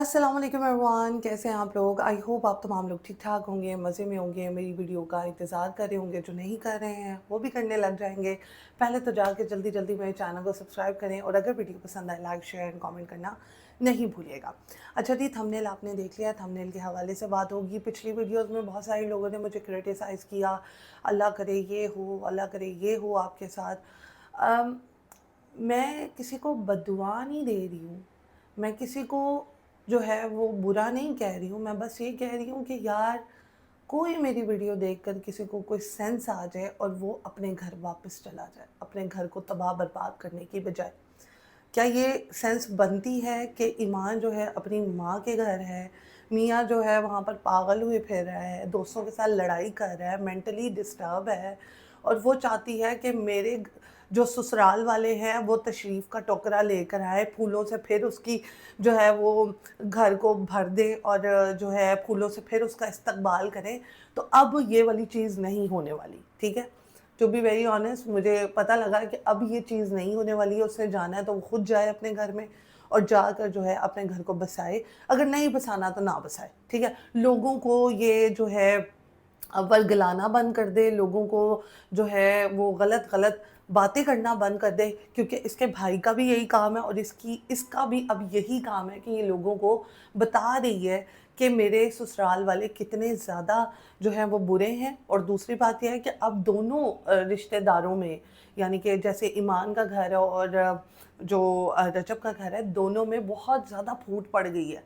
अस्सलाम वालेकुम एवरीवन, कैसे हैं आप लोग? आई होप आप तमाम लोग ठीक-ठाक होंगे, मज़े में होंगे, मेरी वीडियो का इंतज़ार कर रहे होंगे। जो नहीं कर रहे हैं, वो भी करने लग जाएँगे। पहले तो जाके जल्दी-जल्दी मेरे चैनल को सब्सक्राइब करें और अगर वीडियो पसंद आए, लाइक, शेयर एंड कमेंट करना नहीं भूलिएगा। अच्छा जी, थंबनेल आपने देख लिया, थंबनेल के हवाले से बात होगी। पिछली वीडियोज़ में बहुत सारे लोगों ने मुझे क्रिटिसाइज़ किया, अल्लाह करे ये हो, अल्लाह करे ये हो आपके साथ। अम मैं किसी को बद्दुआ नहीं दे रही हूँ, मैं किसी को जो है वो बुरा नहीं कह रही हूँ, मैं बस ये कह रही हूँ कि यार कोई मेरी वीडियो देखकर किसी को कोई सेंस आ जाए और वो अपने घर वापस चला जाए, अपने घर को तबाह बर्बाद करने की बजाय। क्या ये सेंस बनती है कि ईमान जो है अपनी माँ के घर है, मियाँ जो है वहाँ पर पागल हुए फिर रहा है, दोस्तों के साथ लड़ाई कर रहा है, मेंटली डिस्टर्ब है और वो चाहती है कि मेरे जो ससुराल वाले हैं वो तशरीफ़ का टोकरा लेकर आए, फूलों से फिर उसकी जो है वो घर को भर दें और जो है फूलों से फिर उसका इस्तकबाल करें। तो अब ये वाली चीज़ नहीं होने वाली, ठीक है? टू बी वेरी ऑनेस्ट, मुझे पता लगा कि अब ये चीज़ नहीं होने वाली है, उसने जाना है तो वो खुद जाए अपने घर में और जाकर जो है अपने घर को बसाए। अगर नहीं बसाना तो ना बसाए, ठीक है? लोगों को ये जो है वर्गलाना बंद कर दे, लोगों को जो है वो गलत-गलत बातें करना बंद कर दे, क्योंकि इसके भाई का भी यही काम है और इसका भी अब यही काम है कि ये लोगों को बता रही है कि मेरे ससुराल वाले कितने ज़्यादा जो हैं वो बुरे हैं। और दूसरी बात ये है कि अब दोनों रिश्तेदारों में, यानी कि जैसे ईमान का घर है और जो रजब का घर है, दोनों में बहुत ज़्यादा फूट पड़ गई है।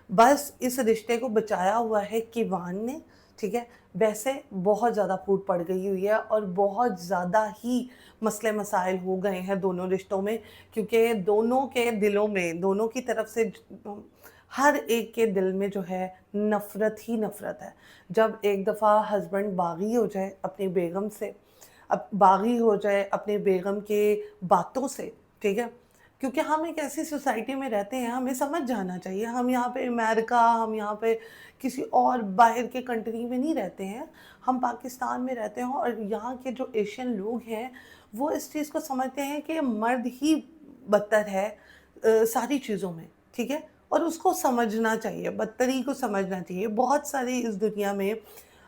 बस इस रिश्ते को बचाया हुआ है किवान ने, ठीक है? वैसे बहुत ज़्यादा फूट पड़ गई हुई है और बहुत ज़्यादा ही मसले मसाइल हो गए हैं दोनों रिश्तों में, क्योंकि दोनों के दिलों में, दोनों की तरफ से हर एक के दिल में जो है नफ़रत ही नफ़रत है। जब एक दफ़ा हस्बैंड बागी हो जाए अपनी बेगम से, अब बागी हो जाए अपनी बेगम के बातों से, ठीक है? क्योंकि हम एक ऐसी सोसाइटी में रहते हैं, हमें समझ जाना चाहिए। हम यहाँ पे अमेरिका, हम यहाँ पे किसी और बाहर के कंट्री में नहीं रहते हैं, हम पाकिस्तान में रहते हैं और यहाँ के जो एशियन लोग हैं, वो इस चीज़ को समझते हैं कि मर्द ही बदतर है सारी चीज़ों में, ठीक है? और उसको समझना चाहिए, बदतरी को समझना चाहिए। बहुत सारी इस दुनिया में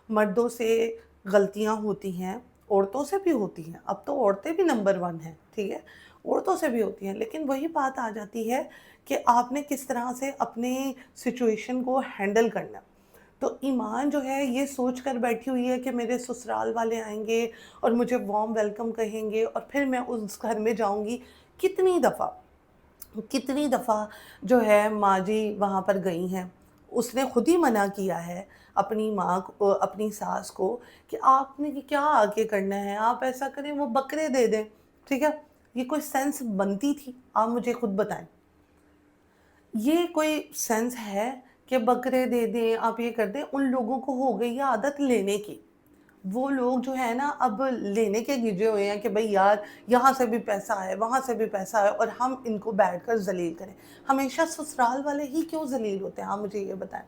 मर्दों से गलतियाँ होती हैं, औरतों से भी होती हैं। अब तो औरतें भी नंबर 1 हैं, ठीक है? औरतों से भी होती हैं, लेकिन वही बात आ जाती है कि आपने किस तरह से अपने सिचुएशन को हैंडल करना है। तो ईमान जो है ये सोच कर बैठी हुई है कि मेरे ससुराल वाले आएँगे और मुझे वार्म वेलकम कहेंगे और फिर मैं उस घर में जाऊँगी। कितनी दफ़ा कितनी दफ़ा जो है माँ जी वहाँ पर गई हैं। उसने खुद ही मना किया है अपनी माँ को, अपनी सास को, कि आपने कि क्या आगे करना है, आप ऐसा करें वो बकरे दे दें, ठीक है? ये कोई सेंस बनती थी? आप मुझे खुद बताएँ। ये कोई सेंस है कि बकरे दे दें, आप ये कर दें? उन लोगों को हो गई है आदत लेने की। वो लोग जो है ना अब लेने के गिजे हुए हैं कि भई यार यहाँ से भी पैसा आए, वहाँ से भी पैसा आए और हम इनको बैठकर ज़लील करें। हमेशा ससुराल वाले ही क्यों ज़लील होते हैं? आप मुझे ये बताएँ।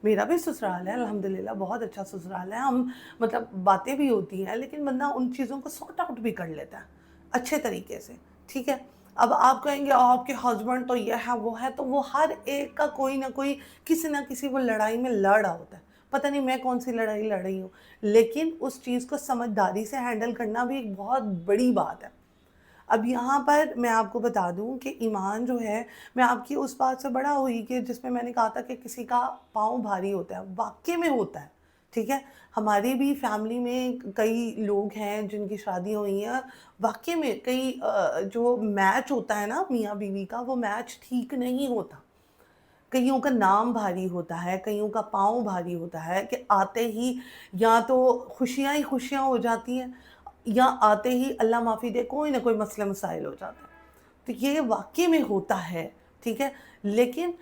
मेरा भी ससुराल है अल्हम्दुलिल्लाह, बहुत अच्छा ससुराल है। हम मतलब बातें भी होती हैं, लेकिन बंदा उन चीज़ों को सॉर्ट आउट भी कर लेता है, अच्छे तरीके से, ठीक है? अब आप कहेंगे आपके हस्बैंड तो ये है, वो है, तो वो हर एक का कोई ना कोई किसी न किसी वो लड़ाई में लड़ रहा होता है। पता नहीं मैं कौन-सी लड़ाई लड़ रही हूँ, लेकिन उस चीज़ को समझदारी से हैंडल करना भी एक बहुत बड़ी बात है। अब यहाँ पर मैं आपको बता दूँ कि ईमान जो है, मैं आपकी उस बात से बड़ा हुई कि जिसमें मैंने कहा था कि किसी का पाँव भारी होता है, वाक़ई में होता है, ठीक है? हमारी भी फैमिली में कई लोग हैं जिनकी शादी हुई है, वाक़ई में कई जो मैच होता है ना मियाँ-बीवी का, वो मैच ठीक नहीं होता। कइयों का नाम भारी होता है, कइयों का पाँव भारी होता है कि आते ही या तो खुशियाँ ही खुशियाँ हो जाती हैं या आते ही अल्लाह माफ़ी दे कोई ना कोई मसले-मसाइल हो जाते हैं। तो ये वाक़ई में होता है, ठीक है? लेकिन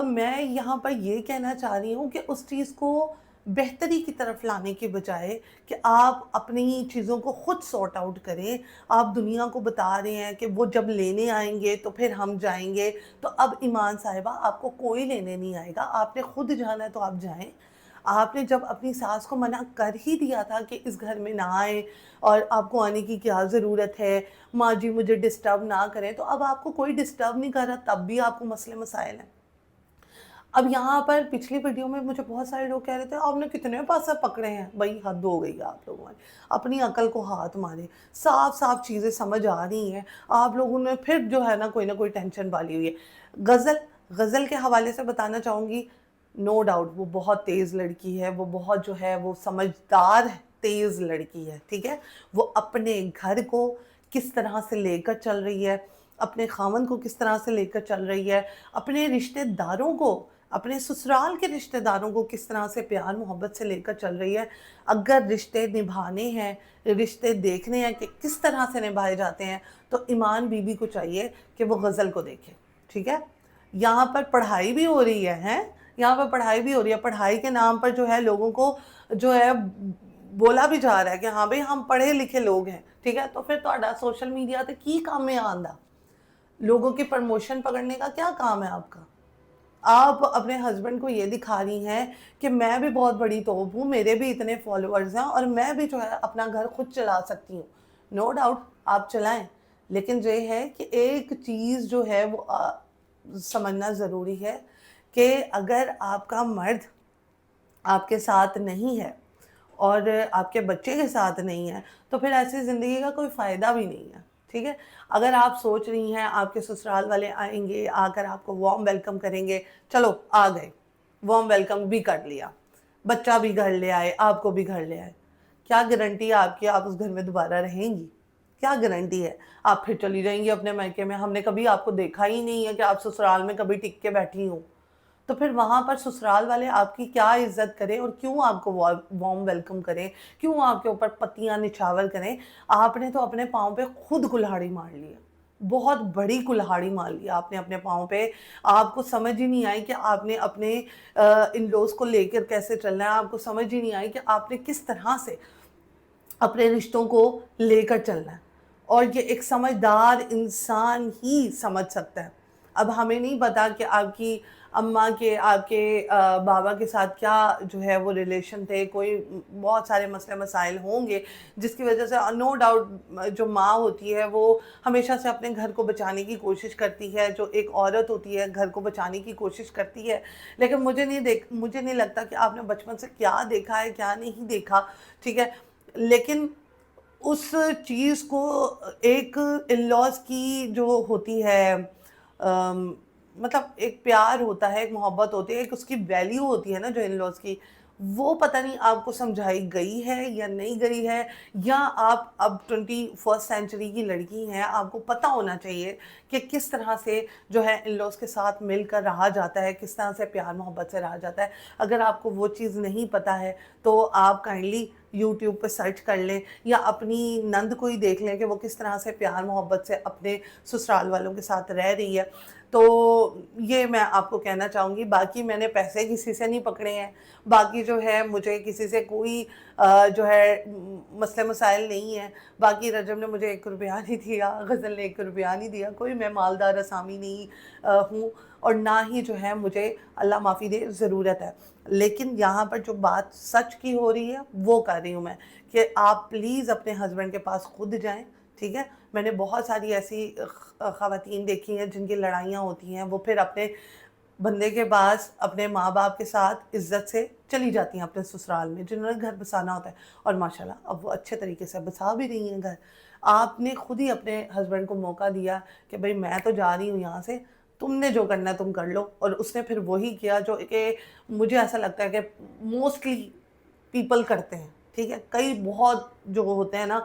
मैं यहाँ पर ये कहना चाह रही हूँ कि उस चीज़ को बेहतरी की तरफ लाने के बजाय कि आप अपनी चीज़ों को खुद सॉर्ट आउट करें। आप दुनिया को बता रहे हैं कि वो जब लेने आएँगे तो फिर हम जाएँगे, तो अब ईमान साहिबा आपको कोई लेने नहीं आएगा, आपने खुद जाना है तो आप जाएँ। आपने जब अपनी सास को मना कर ही दिया था कि इस घर में ना आएँ और आपको आने की क्या ज़रूरत है, माँ जी मुझे डिस्टर्ब ना करें, तो अब आपको कोई डिस्टर्ब नहीं कर रहा, तब भी आपको मसले-मसाइल हैं। اب یہاں پر پچھلی ویڈیو میں مجھے بہت سارے لوگ کہہ رہے تھے آپ نے کتنے پاسے پکڑے ہیں. بھائی حد ہو گئی آپ لوگوں نے, اپنی عقل کو ہاتھ مارے, صاف صاف چیزیں سمجھ آ رہی ہیں, آپ لوگوں نے پھر جو ہے نا کوئی نہ کوئی ٹینشن والی ہوئی ہے. غزل کے حوالے سے بتانا چاہوں گی, نو ڈاؤٹ وہ بہت تیز لڑکی ہے, وہ بہت جو ہے وہ سمجھدار تیز لڑکی ہے, ٹھیک ہے. وہ اپنے گھر کو کس طرح سے لے کر چل رہی ہے, اپنے خاوند کو کس طرح سے لے کر چل رہی ہے, اپنے رشتہ داروں کو, اپنے سسرال کے رشتہ داروں کو کس طرح سے پیار محبت سے لے کر چل رہی ہے. اگر رشتے نبھانے ہیں, رشتے دیکھنے ہیں کہ کس طرح سے نبھائے جاتے ہیں, تو ایمان بی بی کو چاہیے کہ وہ غزل کو دیکھے, ٹھیک ہے. یہاں پر پڑھائی بھی ہو رہی ہے, یہاں پر پڑھائی بھی ہو رہی ہے, پڑھائی کے نام پر جو ہے لوگوں کو جو ہے بولا بھی جا رہا ہے کہ ہاں بھئی ہم پڑھے لکھے لوگ ہیں, ٹھیک ہے. تو پھر تہاڈا سوشل میڈیا تے کی کام ہے آندا, لوگوں کی پرموشن پکڑنے کا کیا کام ہے آپ کا. آپ اپنے ہسبینڈ کو یہ دکھا رہی ہیں کہ میں بھی بہت بڑی توپ ہوں, میرے بھی اتنے فالوورز ہیں اور میں بھی جو ہے اپنا گھر خود چلا سکتی ہوں. نو ڈاؤٹ آپ چلائیں, لیکن یہ ہے کہ ایک چیز جو ہے وہ سمجھنا ضروری ہے کہ اگر آپ کا مرد آپ کے ساتھ نہیں ہے اور آپ کے بچے کے ساتھ نہیں ہے, تو پھر ایسی زندگی کا کوئی فائدہ بھی نہیں ہے, ٹھیک ہے. اگر آپ سوچ رہی ہیں آپ کے سسرال والے آئیں گے, آ کر آپ کو وارم ویلکم کریں گے, چلو آ گئے, وارم ویلکم بھی کر لیا, بچہ بھی گھر لے آئے, آپ کو بھی گھر لے آئے, کیا گارنٹی ہے آپ کی آپ اس گھر میں دوبارہ رہیں گی؟ کیا گارنٹی ہے؟ آپ پھر چلی جائیں گی اپنے میکے میں. ہم نے کبھی آپ کو دیکھا ہی نہیں ہے کہ آپ سسرال میں کبھی ٹک کے بیٹھی ہوں. تو پھر وہاں پر سسرال والے آپ کی کیا عزت کریں اور کیوں آپ کو وارم ویلکم کریں, کیوں آپ کے اوپر پتیاں نچھاور کریں. آپ نے تو اپنے پاؤں پہ خود کلہاڑی مار لی ہے, بہت بڑی کلہاڑی مار لی آپ نے اپنے پاؤں پہ. آپ کو سمجھ ہی نہیں آئی کہ آپ نے اپنے ان لوز کو لے کر کیسے چلنا ہے, آپ کو سمجھ ہی نہیں آئی کہ آپ نے کس طرح سے اپنے رشتوں کو لے کر چلنا ہے. اور یہ ایک سمجھدار انسان ہی سمجھ سکتا ہے. اب ہمیں نہیں پتا کہ آپ کی اماں کے, آپ کے بابا کے ساتھ کیا جو ہے وہ ریلیشن تھے, کوئی بہت سارے مسئلے مسائل ہوں گے جس کی وجہ سے نو ڈاؤٹ جو ماں ہوتی ہے وہ ہمیشہ سے اپنے گھر کو بچانے کی کوشش کرتی ہے, جو ایک عورت ہوتی ہے گھر کو بچانے کی کوشش کرتی ہے. لیکن مجھے نہیں لگتا کہ آپ نے بچپن سے کیا دیکھا ہے کیا نہیں دیکھا, ٹھیک ہے. لیکن اس چیز کو ایک ان لاز کی جو ہوتی ہے مطلب ایک پیار ہوتا ہے, ایک محبت ہوتی ہے, ایک اس کی ویلیو ہوتی ہے نا جو ان لاز کی, وہ پتہ نہیں آپ کو سمجھائی گئی ہے یا نہیں گئی ہے, یا آپ اب 21 سینچری کی لڑکی ہیں, آپ کو پتہ ہونا چاہیے کہ کس طرح سے جو ہے ان لوز کے ساتھ مل کر رہا جاتا ہے, کس طرح سے پیار محبت سے رہا جاتا ہے. اگر آپ کو وہ چیز نہیں پتہ ہے تو آپ کائنڈلی یوٹیوب پہ سرچ کر لیں یا اپنی نند کو ہی دیکھ لیں کہ وہ کس طرح سے پیار محبت سے اپنے سسرال والوں کے ساتھ رہ رہی ہے. تو یہ میں آپ کو کہنا چاہوں گی. باقی میں نے پیسے کسی سے نہیں پکڑے ہیں, باقی جو ہے مجھے کسی سے کوئی جو ہے مسئلے مسائل نہیں ہیں. باقی رجب نے مجھے 1 روپیہ نہیں دیا, غزل نے 1 روپیہ نہیں دیا, کوئی میں مالدار اسامی نہیں ہوں, اور نہ ہی جو ہے مجھے اللہ معافی دے ضرورت ہے. لیکن یہاں پر جو بات سچ کی ہو رہی ہے وہ کر رہی ہوں میں کہ آپ پلیز اپنے ہسبینڈ کے پاس خود جائیں, ٹھیک ہے. میں نے بہت ساری ایسی خواتین دیکھی ہیں جن کی لڑائیاں ہوتی ہیں, وہ پھر اپنے بندے کے پاس اپنے ماں باپ کے ساتھ عزت سے چلی جاتی ہیں اپنے سسرال میں, جنہوں نے گھر بسانا ہوتا ہے, اور ماشاءاللہ اب وہ اچھے طریقے سے بسا بھی رہی ہیں گھر. آپ نے خود ہی اپنے ہسبینڈ کو موقع دیا کہ بھئی میں تو جا رہی ہوں یہاں سے, تم نے جو کرنا ہے تم کر لو, اور اس نے پھر وہی کیا جو کہ مجھے ایسا لگتا ہے کہ موسٹلی پیپل کرتے ہیں, ٹھیک ہے. کئی بہت جو ہوتے ہیں نا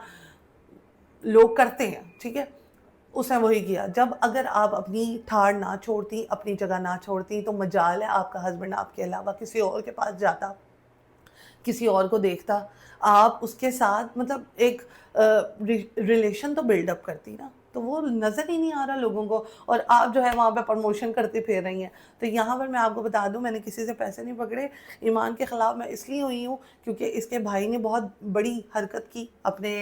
لوگ کرتے ہیں, ٹھیک ہے. اس نے وہی کیا. جب اگر آپ اپنی ٹھاڑ نہ چھوڑتی, اپنی جگہ نہ چھوڑتی, تو مجال ہے آپ کا ہسبینڈ آپ کے علاوہ کسی اور کے پاس جاتا, کسی اور کو دیکھتا, آپ اس کے ساتھ مطلب ایک ریلیشن تو بلڈ اپ کرتی نا. تو وہ نظر ہی نہیں آ رہا لوگوں کو, اور آپ جو ہے وہاں پہ پروموشن کرتی پھر رہی ہیں. تو یہاں پر میں آپ کو بتا دوں, میں نے کسی سے پیسے نہیں پکڑے. ایمان کے خلاف میں اس لیے ہوئی ہوں کیونکہ اس کے بھائی نے بہت بڑی حرکت کی اپنے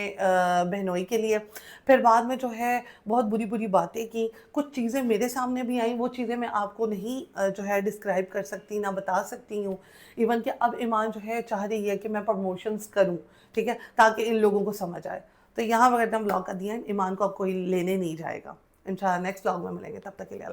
بہنوئی کے لیے, پھر بعد میں جو ہے بہت بری بری باتیں کی. کچھ چیزیں میرے سامنے بھی آئیں, وہ چیزیں میں آپ کو نہیں جو ہے ڈسکرائب کر سکتی, نہ بتا سکتی ہوں. ایون کہ اب ایمان جو ہے چاہ رہی ہے کہ میں پروموشنز کروں, ٹھیک ہے, تاکہ ان لوگوں کو سمجھ آئے. تو یہاں وغیرہ بلاگ کا دیا, ایمان کو اب کوئی لینے نہیں جائے گا. انشاءاللہ نیکسٹ بلاگ میں ملیں گے, تب تک کے لیے